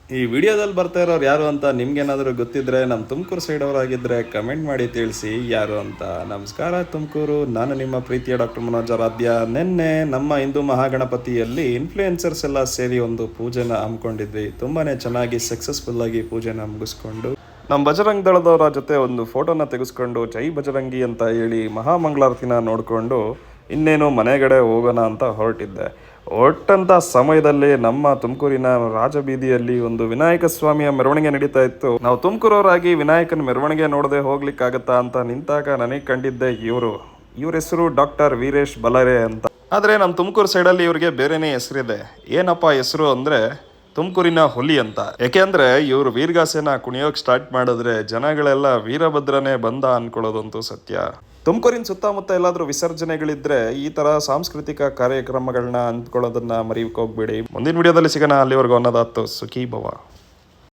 ಈ ವಿಡಿಯೋದಲ್ಲಿ ಬರ್ತಾ ಇರೋರು ಯಾರು ಅಂತ ನಿಮ್ಗೇನಾದರೂ ಗೊತ್ತಿದ್ರೆ ನಮ್ಮ ತುಮಕೂರು ಸೈಡ್ ಅವರಾಗಿದ್ದರೆ ಕಮೆಂಟ್ ಮಾಡಿ ತಿಳಿಸಿ ಯಾರು ಅಂತ. ನಮಸ್ಕಾರ ತುಮಕೂರು, ನಾನು ನಿಮ್ಮ ಪ್ರೀತಿಯ ಡಾಕ್ಟರ್ ಮನೋಜ್ ಆರಾಧ್ಯ. ನಿನ್ನೆ ನಮ್ಮ ಹಿಂದೂ ಮಹಾಗಣಪತಿಯಲ್ಲಿ ಇನ್ಫ್ಲೂಯೆನ್ಸರ್ಸ್ ಎಲ್ಲ ಸೇರಿ ಒಂದು ಪೂಜೆನ ಹಮ್ಮಿಕೊಂಡಿದ್ವಿ. ತುಂಬಾ ಚೆನ್ನಾಗಿ ಸಕ್ಸಸ್ಫುಲ್ಲಾಗಿ ಪೂಜೆನ ಮುಗಿಸ್ಕೊಂಡು ನಮ್ಮ ಬಜರಂಗ್ ದಳದವರ ಜೊತೆ ಒಂದು ಫೋಟೋನ ತೆಗೆಸ್ಕೊಂಡು ಜೈ ಬಜರಂಗಿ ಅಂತ ಹೇಳಿ ಮಹಾಮಂಗಳಾರತಿನ ನೋಡಿಕೊಂಡು ಇನ್ನೇನು ಮನೆಗಡೆ ಹೋಗೋಣ ಅಂತ ಹೊರಟಿದ್ದೆ. ಹೊರಟಂಥ ಸಮಯದಲ್ಲಿ ನಮ್ಮ ತುಮಕೂರಿನ ರಾಜಬೀದಿಯಲ್ಲಿ ಒಂದು ವಿನಾಯಕ ಸ್ವಾಮಿಯ ಮೆರವಣಿಗೆ ನಡೀತಾ ಇತ್ತು. ನಾವು ತುಮಕೂರವರಾಗಿ ವಿನಾಯಕನ ಮೆರವಣಿಗೆ ನೋಡದೆ ಹೋಗ್ಲಿಕ್ಕಾಗತ್ತಾ ಅಂತ ನಿಂತಾಗ ನನಗೆ ಕಂಡಿದ್ದೆ ಇವ್ರ ಹೆಸರು ಡಾಕ್ಟರ್ ವೀರೇಶ್ ಬಲರೆ ಅಂತ. ಆದರೆ ನಮ್ಮ ತುಮಕೂರು ಸೈಡಲ್ಲಿ ಇವ್ರಿಗೆ ಬೇರೆನೇ ಹೆಸರಿದೆ. ಏನಪ್ಪ ಹೆಸರು ಅಂದರೆ ತುಮಕೂರಿನ ಹುಲಿ ಅಂತ. ಯಾಕೆಂದ್ರೆ ಇವರು ವೀರಗಾಸೆನ ಕುಣಿಯೋಕೆ ಸ್ಟಾರ್ಟ್ ಮಾಡಿದ್ರೆ ಜನಗಳೆಲ್ಲ ವೀರಭದ್ರನೇ ಬಂದ ಅನ್ಕೊಳ್ಳೋದಂತೂ ಸತ್ಯ. ತುಮಕೂರಿನ ಸುತ್ತಮುತ್ತ ಎಲ್ಲಾದ್ರೂ ವಿಸರ್ಜನೆಗಳಿದ್ರೆ ಈ ತರ ಸಾಂಸ್ಕೃತಿಕ ಕಾರ್ಯಕ್ರಮಗಳನ್ನ ಅಂದ್ಕೊಳ್ಳೋದನ್ನ ಮರೆಯೋಕೆ ಹೋಗ್ಬೇಡಿ. ಮುಂದಿನ ವಿಡಿಯೋದಲ್ಲಿ ಸಿಗೋಣ. ಅಲ್ಲಿವರೆಗೂ ಅನ್ನೋದಾತು. ಸುಖಿ ಭವ.